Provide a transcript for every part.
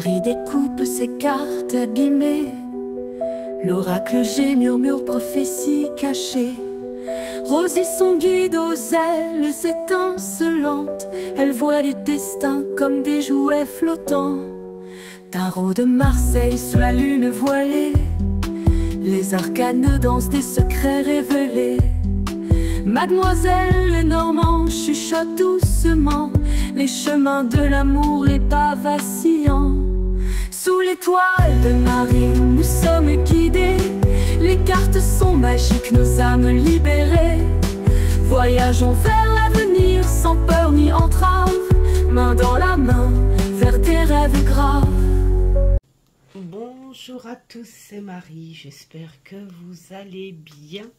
Marie découpe ses cartes abîmées. L'oracle G murmure prophétie cachée. Rosie son guide aux ailes étincelantes. Elle voit les destins comme des jouets flottants. Tarot de Marseille sous la lune voilée. Les arcanes dansent des secrets révélés. Mademoiselle Lenormand chuchote doucement les chemins de l'amour, les pas vacillants. Sous l'étoile de Marie, nous sommes guidés. Les cartes sont magiques, nos âmes libérées. Voyageons vers l'avenir sans peur ni entrave, main dans la main vers des rêves graves. Bonjour à tous, c'est Marie, j'espère que vous allez bien.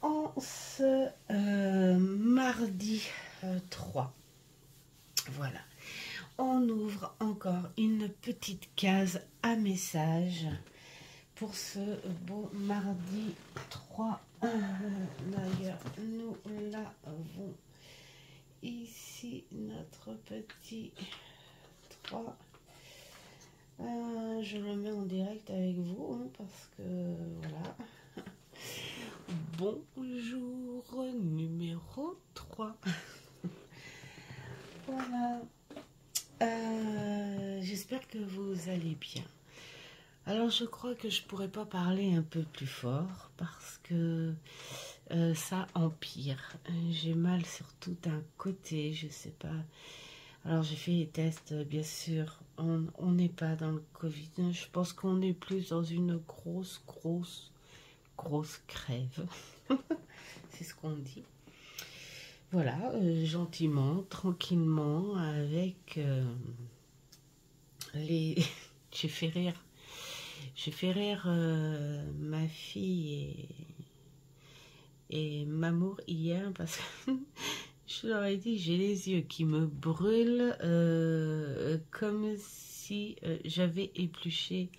En ce mardi 3, voilà, on ouvre encore une petite case à messages pour ce beau mardi 3. D'ailleurs, nous l'avons ici, notre petit 3. Je le mets en direct avec vous hein, parce que voilà. Bonjour numéro 3. Voilà. J'espère que vous allez bien. Alors je crois que je pourrais pas parler un peu plus fort parce que ça empire. J'ai mal sur tout un côté, je sais pas. Alors j'ai fait les tests, bien sûr, on n'est pas dans le Covid. Je pense qu'on est plus dans une grosse crève. C'est ce qu'on dit. Voilà, gentiment, tranquillement, avec les... J'ai fait rire ma fille et Mamour hier parce que je leur ai dit j'ai les yeux qui me brûlent comme si j'avais épluché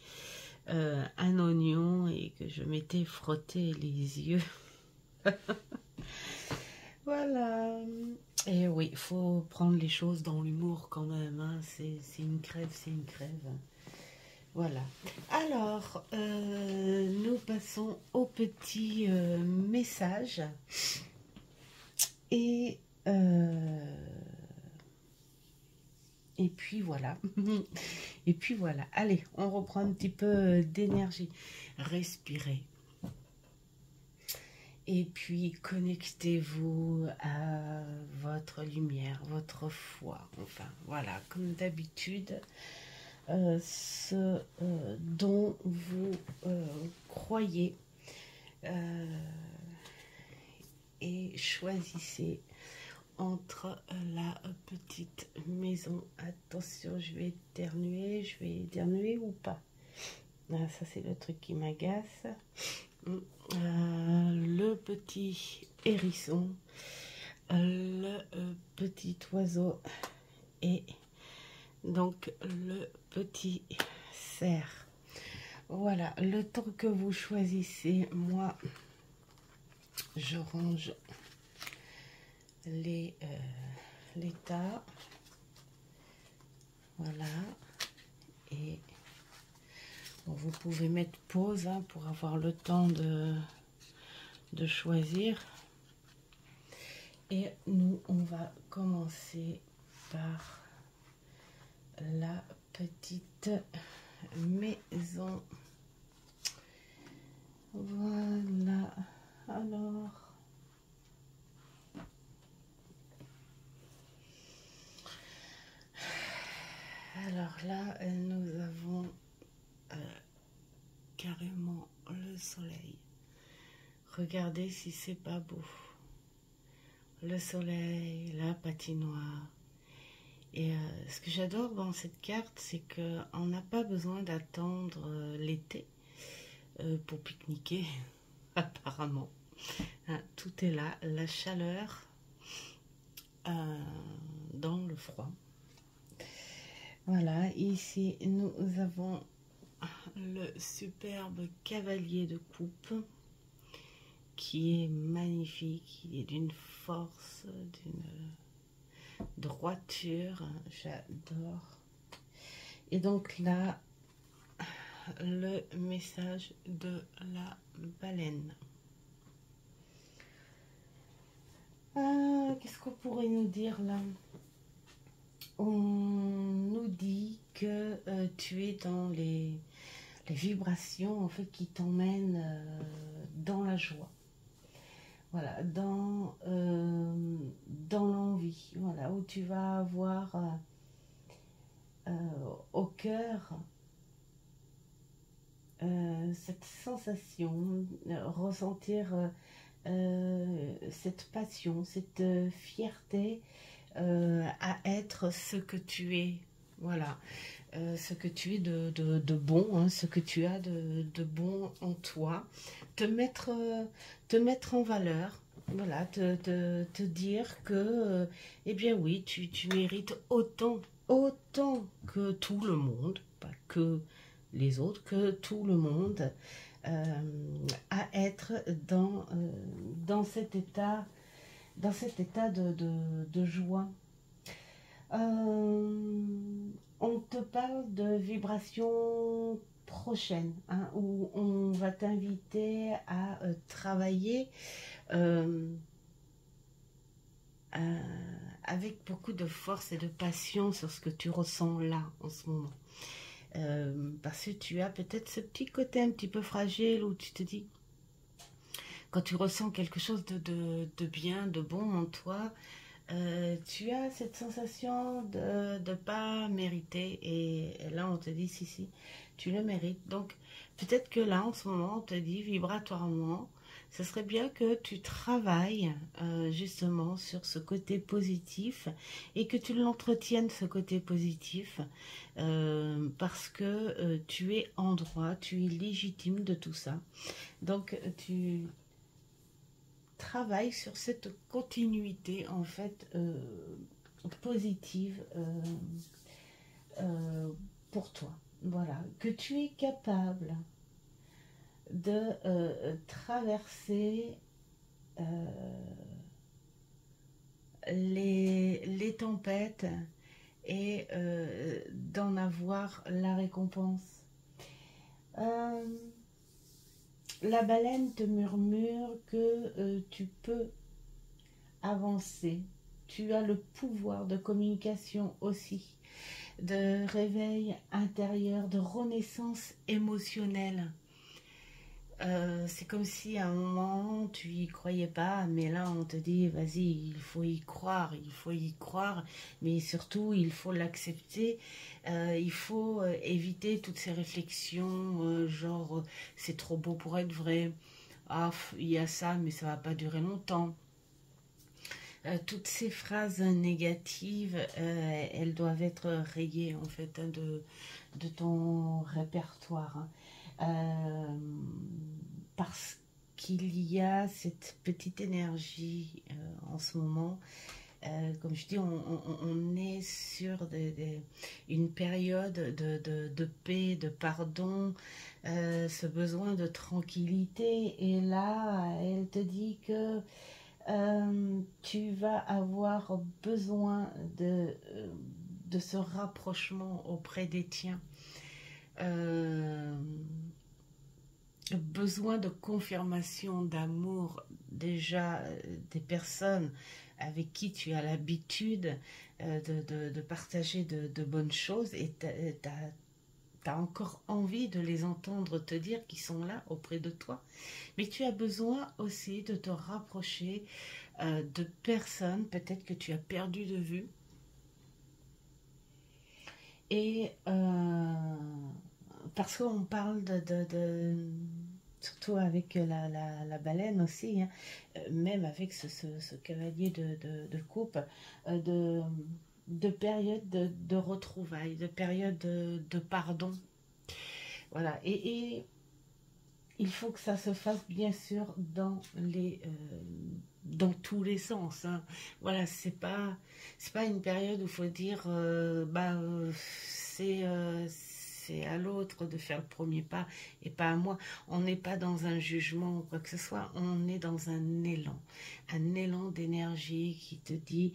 un oignon et que je m'étais frotté les yeux. Voilà. Et oui, il faut prendre les choses dans l'humour quand même. Hein. C'est une crève, c'est une crève. Voilà. Alors, nous passons au petit message. Et puis voilà. Et puis voilà. Allez, on reprend un petit peu d'énergie. Respirez. Et puis connectez-vous à votre lumière, votre foi. Enfin, voilà, comme d'habitude, ce dont vous croyez. Et choisissez entre la petite maison. Attention, je vais éternuer ou pas? Ah, ça, c'est le truc qui m'agace. Le petit hérisson, le petit oiseau et donc le petit cerf. Voilà, le temps que vous choisissez, moi je range les tas. Voilà. Et bon, vous pouvez mettre pause hein, pour avoir le temps de choisir. Et nous, on va commencer par la petite maison. Voilà. Alors là, nous avons carrément le soleil. Regardez si c'est pas beau. Le soleil, la patinoire. Et ce que j'adore dans cette carte, c'est qu'on n'a pas besoin d'attendre l'été pour pique-niquer, apparemment. Hein, tout est là, la chaleur dans le froid. Voilà, ici nous avons le superbe cavalier de coupe qui est magnifique, il est d'une force, d'une droiture, j'adore. Et donc là, le message de la baleine. Qu'est-ce qu'on pourrait nous dire là? On nous dit que tu es dans les vibrations en fait qui t'emmènent dans la joie. Voilà, dans l'envie, voilà, où tu vas avoir au cœur cette sensation, ressentir cette passion, cette fierté à être ce que tu es. Voilà, ce que tu es de bon, hein, ce que tu as de bon en toi, te mettre en valeur, voilà, te dire que, eh bien oui, tu mérites autant que tout le monde, pas que les autres, que tout le monde, à être dans cet état, de joie. On te parle de vibrations prochaines, hein, où on va t'inviter à travailler euh, avec beaucoup de force et de passion sur ce que tu ressens là en ce moment. Parce que tu as peut-être ce petit côté un petit peu fragile où tu te dis, quand tu ressens quelque chose de bien, de bon en toi, tu as cette sensation de ne pas mériter. Et là, on te dit, si, tu le mérites. Donc, peut-être que là, en ce moment, on te dit vibratoirement, ce serait bien que tu travailles justement sur ce côté positif et que tu l'entretiennes, ce côté positif, parce que tu es en droit, tu es légitime de tout ça. Donc, tu travailles sur cette continuité, en fait, positive pour toi. Voilà, que tu es capable de traverser les tempêtes et d'en avoir la récompense. La baleine te murmure que tu peux avancer. Tu as le pouvoir de communication aussi, de réveil intérieur, de renaissance émotionnelle. C'est comme si à un moment tu y croyais pas, mais là on te dit vas-y, il faut y croire, mais surtout il faut l'accepter. Il faut éviter toutes ces réflexions, genre c'est trop beau pour être vrai, ah il y a ça mais ça va pas durer longtemps. Toutes ces phrases négatives, elles doivent être rayées en fait, hein, de ton répertoire, hein. Parce qu'il y a cette petite énergie en ce moment. Comme je dis, on est sur une période de paix, de pardon, ce besoin de tranquillité. Et là, elle te dit que tu vas avoir besoin de ce rapprochement auprès des tiens. Besoin de confirmation d'amour déjà des personnes avec qui tu as l'habitude de partager de bonnes choses, et tu as encore envie de les entendre te dire qu'ils sont là auprès de toi. Mais tu as besoin aussi de te rapprocher de personnes peut-être que tu as perdu de vue. Et parce qu'on parle surtout avec la baleine aussi, hein, même avec ce cavalier de coupe, de période de retrouvailles, de période de pardon. Voilà, et il faut que ça se fasse bien sûr dans tous les sens, hein. Voilà, c'est pas une période où il faut dire c'est à l'autre de faire le premier pas et pas à moi. On n'est pas dans un jugement ou quoi que ce soit, on est dans un élan d'énergie qui te dit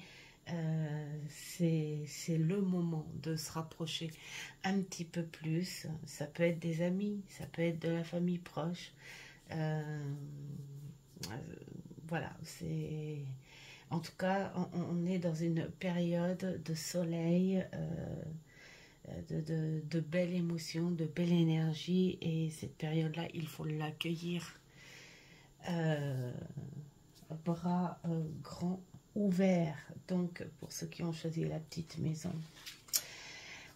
c'est le moment de se rapprocher un petit peu plus. Ça peut être des amis, ça peut être de la famille proche. Voilà, c'est... En tout cas, on est dans une période de soleil, de belles émotions, de belle énergie, et cette période-là, il faut l'accueillir. Euh, Bras grands ouverts. Donc, pour ceux qui ont choisi la petite maison,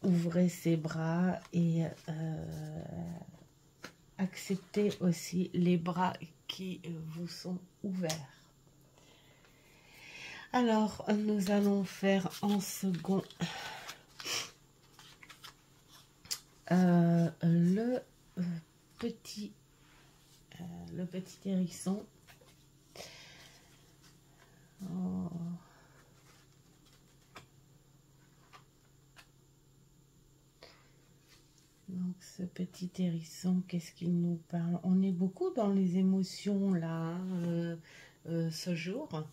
ouvrez ses bras et acceptez aussi les bras qui vous sont ouverts. Alors, nous allons faire en second le petit hérisson. Oh. Donc ce petit hérisson, qu'est-ce qu'il nous parle? On est beaucoup dans les émotions là, ce jour.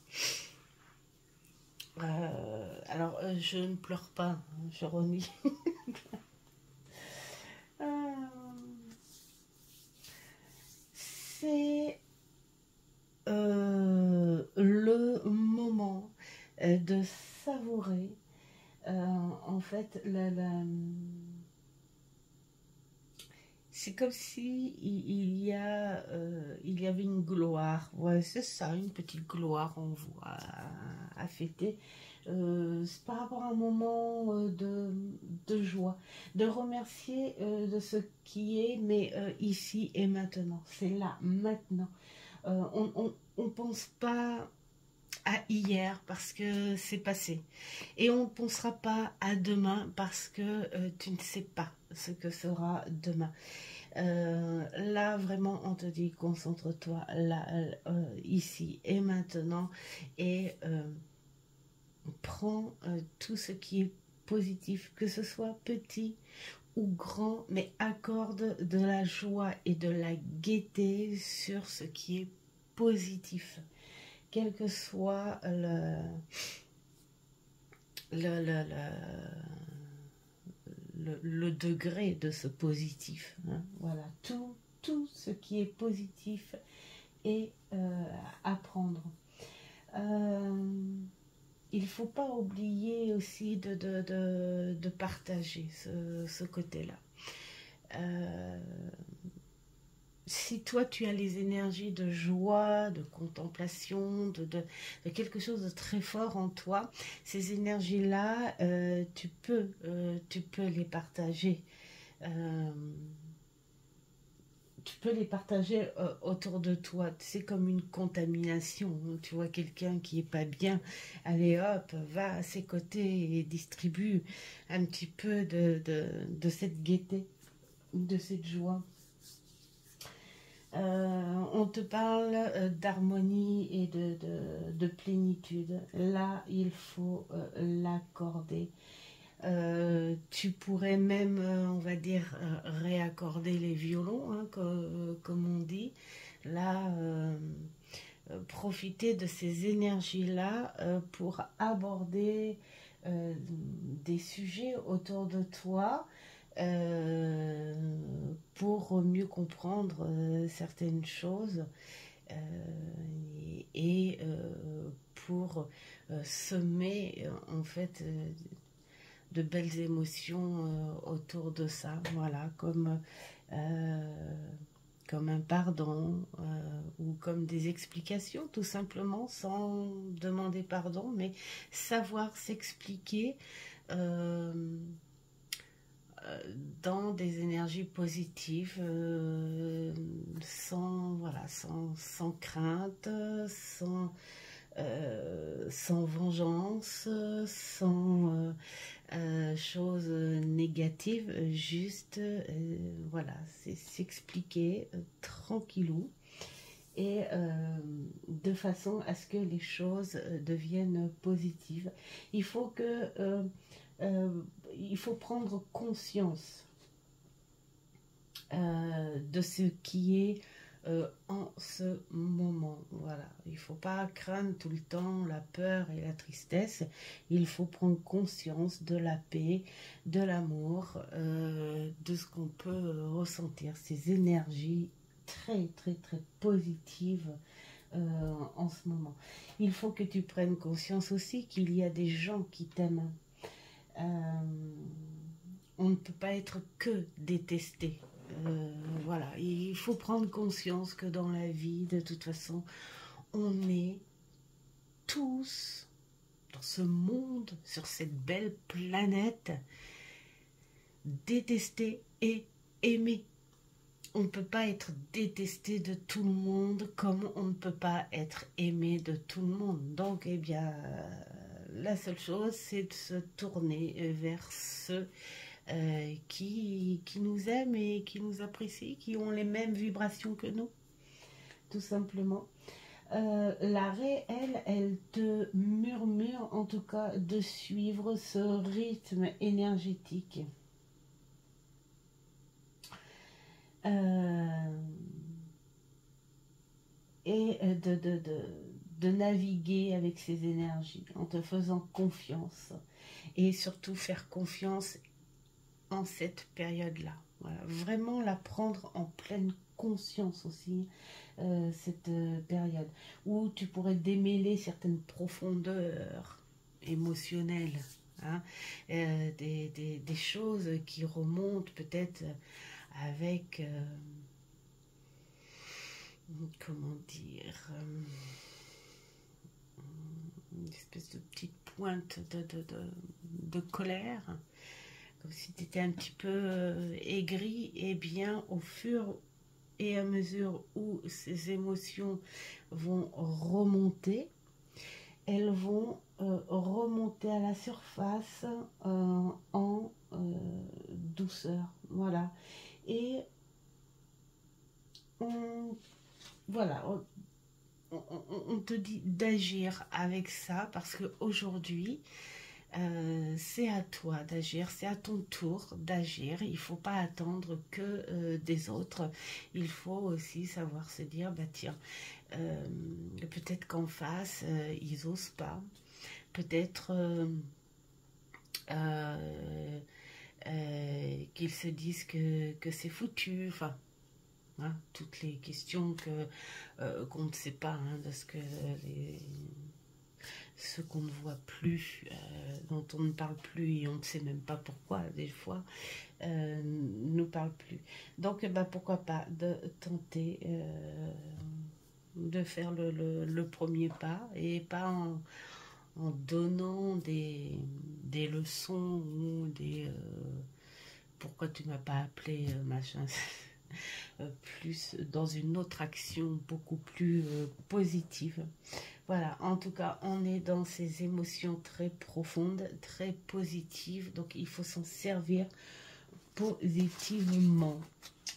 Alors je ne pleure pas, hein, je renie. C'est le moment de savourer en fait c'est comme si il y avait une gloire. Ouais, c'est ça, une petite gloire en vous à fêter. C'est par rapport à un moment de joie, de remercier de ce qui est, mais ici et maintenant. C'est là, maintenant. On ne pense pas à hier parce que c'est passé. Et on ne pensera pas à demain parce que tu ne sais pas ce que sera demain. Là, vraiment, on te dit, concentre-toi là, ici et maintenant, et prends tout ce qui est positif, que ce soit petit ou grand, mais accorde de la joie et de la gaieté sur ce qui est positif, quel que soit le degré de ce positif, hein. Voilà, tout ce qui est positif est à prendre. Il ne faut pas oublier aussi de partager ce côté-là. Si toi tu as les énergies de joie, de contemplation, de quelque chose de très fort en toi, ces énergies-là, tu peux les partager. Tu peux les partager autour de toi. C'est comme une contamination. Tu vois quelqu'un qui est pas bien, allez hop, va à ses côtés et distribue un petit peu de cette gaieté, de cette joie. On te parle d'harmonie et de plénitude. Là, il faut l'accorder. Tu pourrais même, on va dire, réaccorder les violons, hein, comme on dit. Là, profiter de ces énergies-là pour aborder des sujets autour de toi, pour mieux comprendre certaines choses, et pour semer en fait de belles émotions autour de ça, voilà, comme un pardon, ou comme des explications, tout simplement, sans demander pardon, mais savoir s'expliquer dans des énergies positives, sans crainte, sans vengeance, sans choses négatives, juste voilà, c'est s'expliquer tranquillou, et de façon à ce que les choses deviennent positives. Il faut prendre conscience de ce qui est en ce moment. Voilà, il ne faut pas craindre tout le temps la peur et la tristesse. Il faut prendre conscience de la paix, de l'amour, de ce qu'on peut ressentir, ces énergies très très très positives en ce moment. Il faut que tu prennes conscience aussi qu'il y a des gens qui t'aiment. Euh, on ne peut pas être que détesté. Voilà, il faut prendre conscience que dans la vie, de toute façon, on est tous dans ce monde, sur cette belle planète, détestés et aimés. On ne peut pas être détesté de tout le monde comme on ne peut pas être aimé de tout le monde. Donc, eh bien, la seule chose, c'est de se tourner vers ceux qui nous aiment et qui nous apprécient, qui ont les mêmes vibrations que nous, tout simplement. L'arrêt, elle te murmure en tout cas de suivre ce rythme énergétique. Et de naviguer avec ces énergies en te faisant confiance et surtout faire confiance en cette période-là. Voilà. Vraiment la prendre en pleine conscience aussi, cette période où tu pourrais démêler certaines profondeurs émotionnelles, hein, des choses qui remontent peut-être avec, comment dire, une espèce de petite pointe de colère, comme si tu étais un petit peu aigri. Et bien au fur et à mesure où ces émotions vont remonter, elles vont remonter à la surface en douceur. Voilà. Et voilà, on te dit d'agir avec ça parce qu'aujourd'hui, c'est à toi d'agir, c'est à ton tour d'agir. Il ne faut pas attendre que des autres. Il faut aussi savoir se dire, bah tiens, peut-être qu'en face, ils n'osent pas. Peut-être qu'ils se disent que c'est foutu. Enfin, hein, toutes les questions qu'on ne sait pas, hein, de ce qu'on ne voit plus, dont on ne parle plus et on ne sait même pas pourquoi des fois, ne parle plus. Donc bah, pourquoi pas de tenter de faire le premier pas et pas en donnant des leçons ou des pourquoi tu m'as pas appelé machin. Plus dans une autre action beaucoup plus positive. Voilà, en tout cas, on est dans ces émotions très profondes, très positives, donc il faut s'en servir positivement.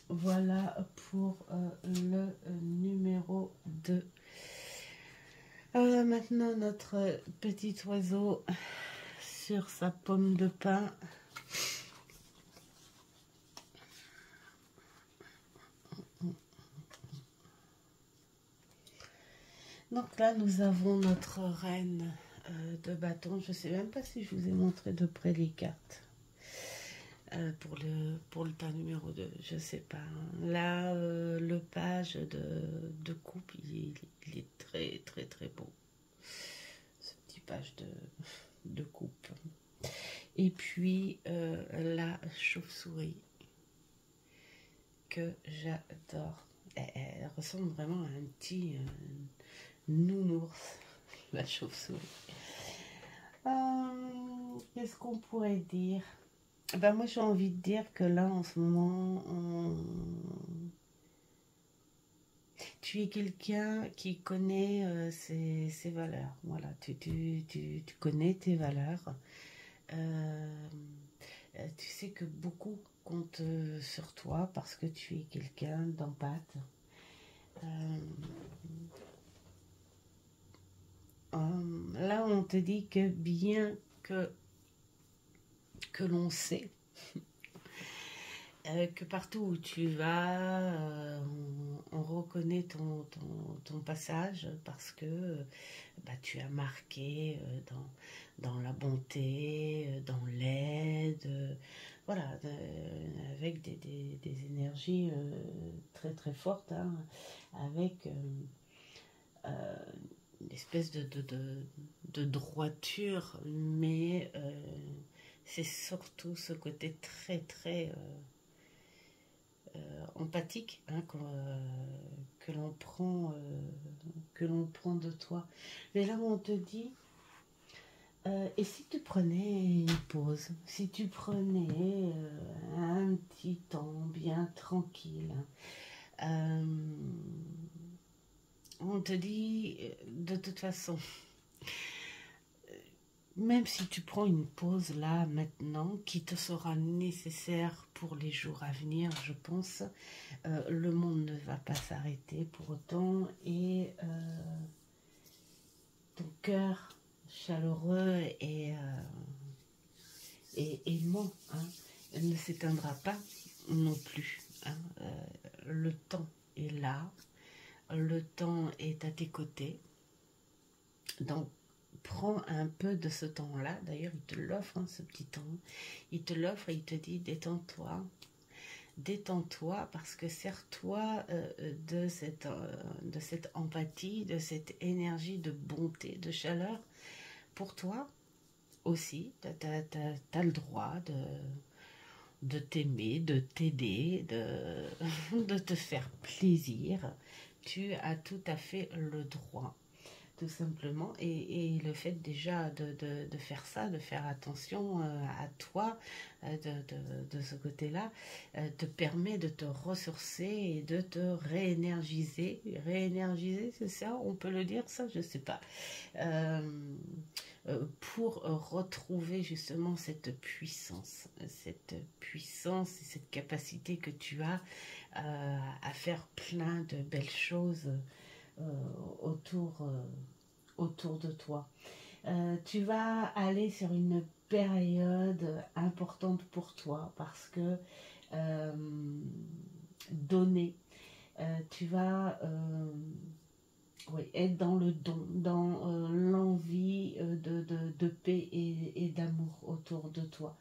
Voilà pour le numéro 2. Maintenant, notre petit oiseau sur sa pomme de pin. Donc là, nous avons notre reine de bâton. Je ne sais même pas si je vous ai montré de près les cartes pour le tas numéro 2. Je ne sais pas. Là, le page de coupe, il est très, très, très beau. Ce petit page de coupe. Et puis, la chauve-souris que j'adore. Elle ressemble vraiment à un petit... nounours, la chauve-souris. Qu'est-ce qu'on pourrait dire? Ben moi j'ai envie de dire que là en ce moment tu es quelqu'un qui connaît ses valeurs. Voilà, tu connais tes valeurs. Tu sais que beaucoup comptent sur toi parce que tu es quelqu'un d'empathe. Là, on te dit que bien que l'on sait que partout où tu vas, on reconnaît ton passage parce que bah, tu as marqué dans la bonté, dans l'aide, voilà, avec des énergies très très fortes, hein, avec euh, une espèce de droiture, mais c'est surtout ce côté très très empathique, hein, que l'on prend de toi. Mais là on te dit, et si tu prenais une pause, si tu prenais un petit temps bien tranquille, euh, on te dit, de toute façon, même si tu prends une pause là, maintenant, qui te sera nécessaire pour les jours à venir, je pense, le monde ne va pas s'arrêter pour autant et ton cœur chaleureux et aimant, hein, ne s'éteindra pas non plus, hein. Le temps est là, le temps est à tes côtés, donc prends un peu de ce temps-là. D'ailleurs, il te l'offre, hein, ce petit temps. Il te l'offre et il te dit détends-toi. Détends-toi parce que sers-toi de cette empathie, de cette énergie de bonté, de chaleur. Pour toi aussi, t'as le droit de t'aimer, de t'aider, de te faire plaisir. Tu as tout à fait le droit, tout simplement. Et le fait déjà de faire ça, de faire attention à toi, de ce côté-là, te permet de te ressourcer et de te réénergiser. Réénergiser, c'est ça, on peut le dire, ça, je sais pas. Euh, pour retrouver justement cette puissance et cette capacité que tu as à faire plein de belles choses euh, autour, autour de toi. Tu vas aller sur une période importante pour toi parce que euh, donner, tu vas oui, être dans le don, dans l'envie de paix et d'amour autour de toi.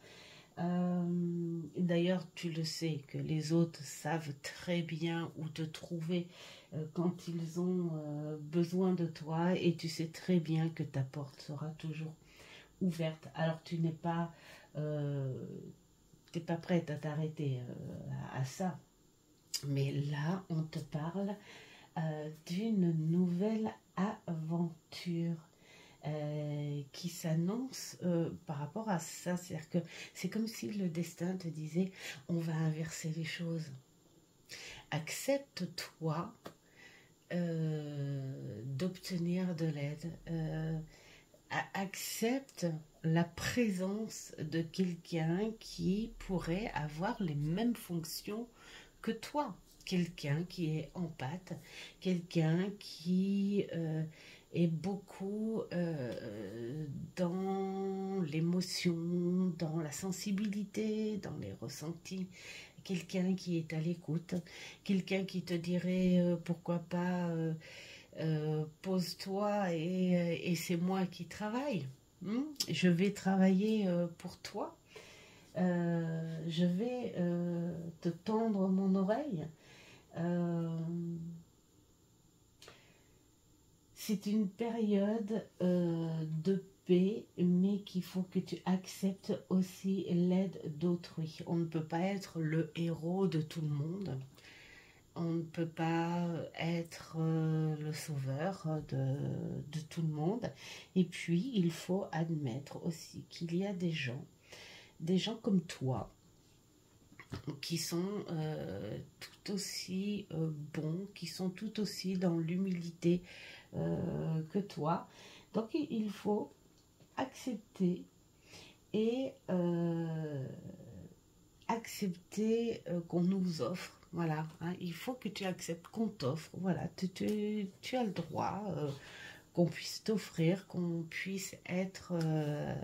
D'ailleurs, tu le sais, que les autres savent très bien où te trouver quand ils ont besoin de toi et tu sais très bien que ta porte sera toujours ouverte. Alors tu n'es pas, t'es pas prête à t'arrêter à ça. Mais là, on te parle d'une nouvelle aventure qui s'annonce par rapport à ça. C'est-à-dire que c'est comme si le destin te disait on va inverser les choses. Accepte-toi d'obtenir de l'aide. Accepte la présence de quelqu'un qui pourrait avoir les mêmes fonctions que toi. Quelqu'un qui est empathe, quelqu'un qui est beaucoup dans l'émotion, dans la sensibilité, dans les ressentis. Quelqu'un qui est à l'écoute, quelqu'un qui te dirait pourquoi pas pose-toi et c'est moi qui travaille. Je vais travailler pour toi. Je vais te tendre mon oreille. C'est une période de paix, mais qu'il faut que tu acceptes aussi l'aide d'autrui. On ne peut pas être le héros de tout le monde. On ne peut pas être le sauveur de tout le monde. Et puis, il faut admettre aussi qu'il y a des gens comme toi, qui sont tout aussi bons, qui sont tout aussi dans l'humilité que toi. Donc il faut accepter et accepter qu'on nous offre. Voilà, hein, il faut que tu acceptes qu'on t'offre. Voilà, tu as le droit qu'on puisse t'offrir, qu'on puisse être euh,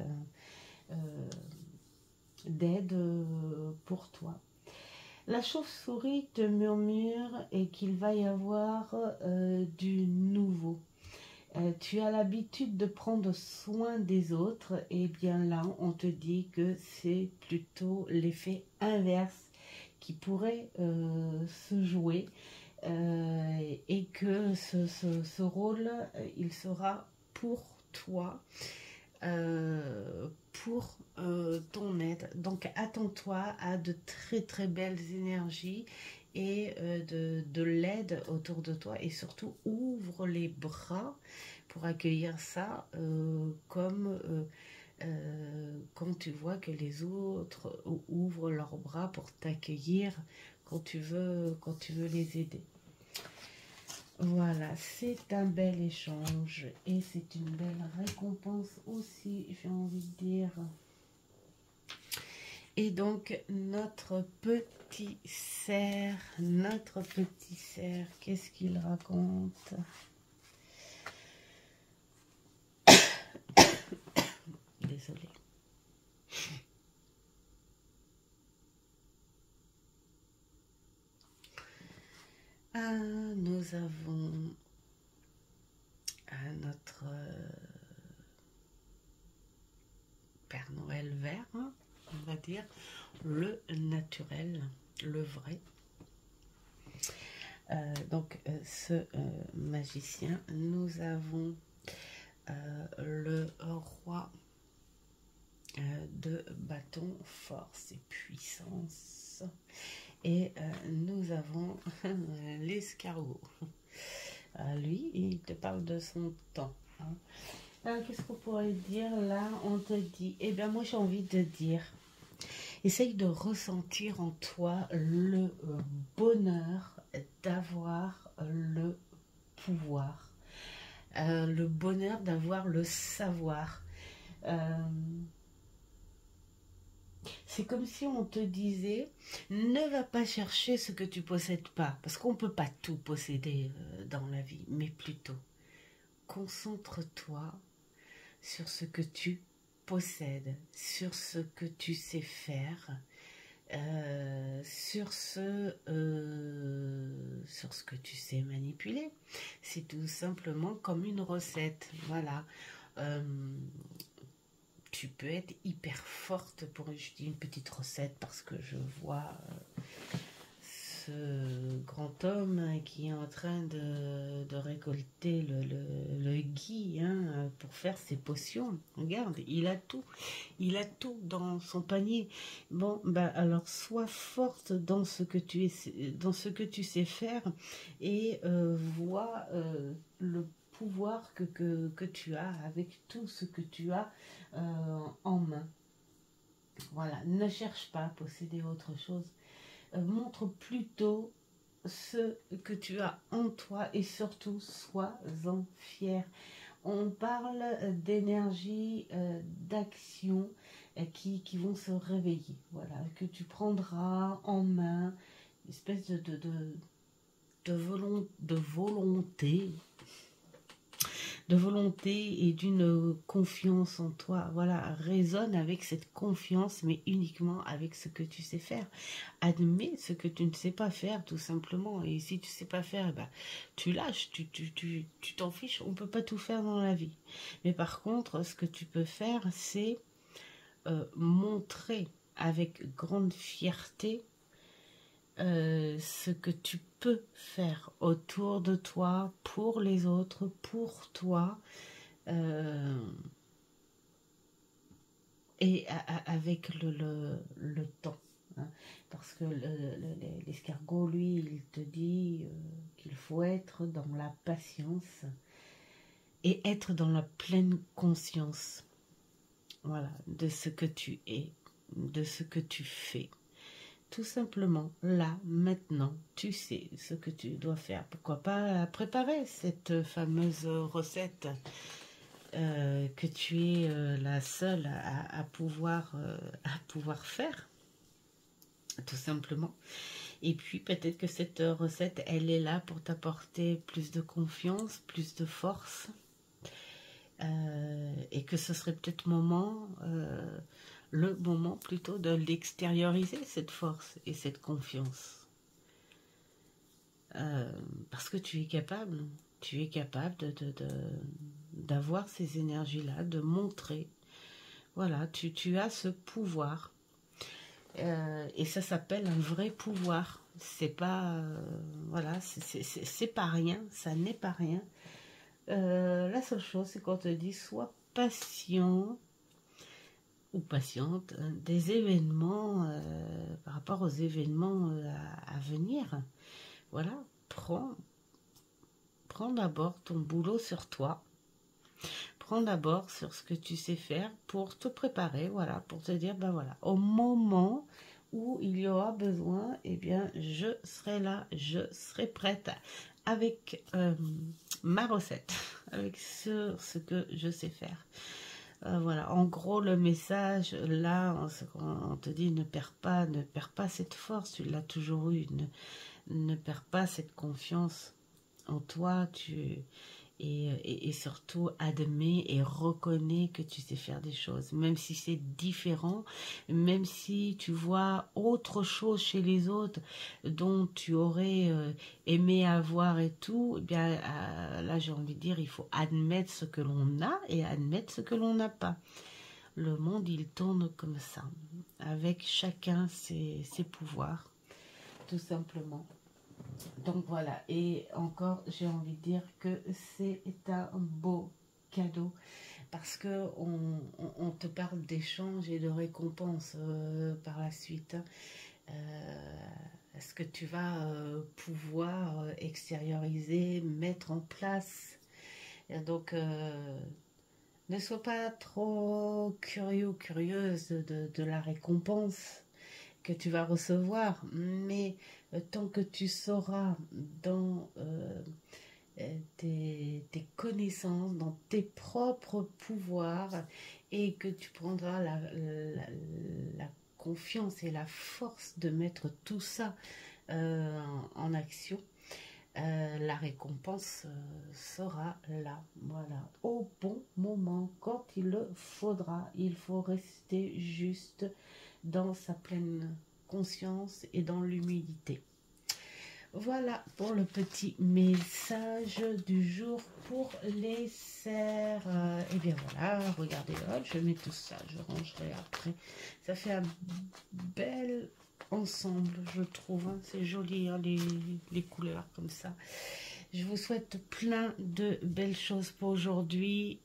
d'aide pour toi. La chauve-souris te murmure et qu'il va y avoir du nouveau. Tu as l'habitude de prendre soin des autres, et bien là, on te dit que c'est plutôt l'effet inverse qui pourrait se jouer et que ce rôle, il sera pour toi, pour ton aide. Donc, attends-toi à de très très belles énergies et de l'aide autour de toi, et surtout ouvre les bras pour accueillir ça comme quand tu vois que les autres ouvrent leurs bras pour t'accueillir quand tu veux les aider. Voilà, c'est un bel échange et c'est une belle récompense aussi, j'ai envie de dire. Et donc, notre petit cerf, qu'est-ce qu'il raconte? Désolée. Nous avons notre Père Noël vert, hein, on va dire, le naturel, le vrai. Donc, ce magicien, nous avons le roi de bâton, force et puissance. Et nous avons l'escargot. Lui, il te parle de son temps. Hein. Qu'est-ce qu'on pourrait dire là? On te dit, eh bien moi j'ai envie de dire, essaye de ressentir en toi le bonheur d'avoir le pouvoir, le bonheur d'avoir le savoir. C'est comme si on te disait, ne va pas chercher ce que tu possèdes pas, parce qu'on ne peut pas tout posséder dans la vie, mais plutôt, concentre-toi sur ce que tu possèdes, sur ce que tu sais faire, sur ce que tu sais manipuler. C'est tout simplement comme une recette, voilà. Tu peux être hyper forte pour, je dis une petite recette parce que je vois ce grand homme qui est en train de récolter le gui, hein, pour faire ses potions. Regarde, il a tout dans son panier. Bon, bah alors sois forte dans ce que tu sais faire, et vois le pouvoir que tu as avec tout ce que tu as en main. Voilà, ne cherche pas à posséder autre chose. Montre plutôt ce que tu as en toi et surtout sois-en fier. On parle d'énergie, d'action qui vont se réveiller. Voilà, que tu prendras en main, une espèce de volonté et d'une confiance en toi. Voilà, résonne avec cette confiance, mais uniquement avec ce que tu sais faire. Admets ce que tu ne sais pas faire, tout simplement. Et si tu sais pas faire, bah, tu lâches, tu t'en fiches. On peut pas tout faire dans la vie. Mais par contre, ce que tu peux faire, c'est montrer avec grande fierté ce que tu peux faire autour de toi, pour les autres, pour toi, et avec le temps. Hein, parce que l'escargot, lui, il te dit qu'il faut être dans la patience et être dans la pleine conscience, voilà, de ce que tu es, de ce que tu fais. Tout simplement, là, maintenant, tu sais ce que tu dois faire. Pourquoi pas préparer cette fameuse recette que tu es la seule à pouvoir faire, tout simplement. Et puis, peut-être que cette recette, elle est là pour t'apporter plus de confiance, plus de force. Et que ce serait peut-être moment le moment plutôt de l'extérioriser, cette force et cette confiance. Parce que tu es capable d'avoir ces énergies-là, de montrer. Voilà, tu as ce pouvoir. Et ça s'appelle un vrai pouvoir. C'est pas... voilà, c'est pas rien, ça n'est pas rien. La seule chose, c'est qu'on te dit, sois patient ou patiente des événements, par rapport aux événements à venir. Voilà, prends d'abord ton boulot sur toi. Prends d'abord sur ce que tu sais faire pour te préparer, voilà, pour te dire, ben voilà, au moment où il y aura besoin, eh bien, je serai là, je serai prête avec ma recette, avec ce que je sais faire. Voilà, en gros, le message, là, on te dit, ne perds pas cette force, tu l'as toujours eu, ne perds pas cette confiance en toi, et surtout admets et reconnais que tu sais faire des choses, même si c'est différent, même si tu vois autre chose chez les autres dont tu aurais aimé avoir et tout, eh bien là j'ai envie de dire, il faut admettre ce que l'on a et admettre ce que l'on n'a pas. Le monde il tourne comme ça, avec chacun ses pouvoirs, tout simplement. Donc voilà, et encore j'ai envie de dire que c'est un beau cadeau parce que on te parle d'échanges et de récompenses par la suite. Est-ce que tu vas pouvoir extérioriser, mettre en place? Et donc ne sois pas trop curieux ou curieuse de la récompense que tu vas recevoir, mais tant que tu sauras dans tes connaissances, dans tes propres pouvoirs, et que tu prendras la confiance et la force de mettre tout ça en action, la récompense sera là, voilà, au bon moment, quand il le faudra. Il faut rester juste dans sa pleine conscience et dans l'humilité. Voilà pour le petit message du jour pour les cerfs. Et bien voilà, regardez, hop, je mets tout ça, je rangerai après. Ça fait un bel ensemble, je trouve. Hein. C'est joli, hein, les couleurs comme ça. Je vous souhaite plein de belles choses pour aujourd'hui.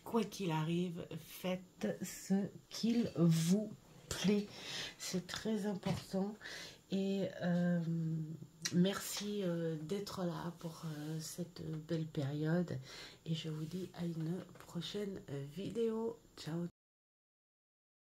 Quoi qu'il arrive, faites ce qu'il vous plaît. C'est très important. Et merci d'être là pour cette belle période. Et je vous dis à une prochaine vidéo. Ciao.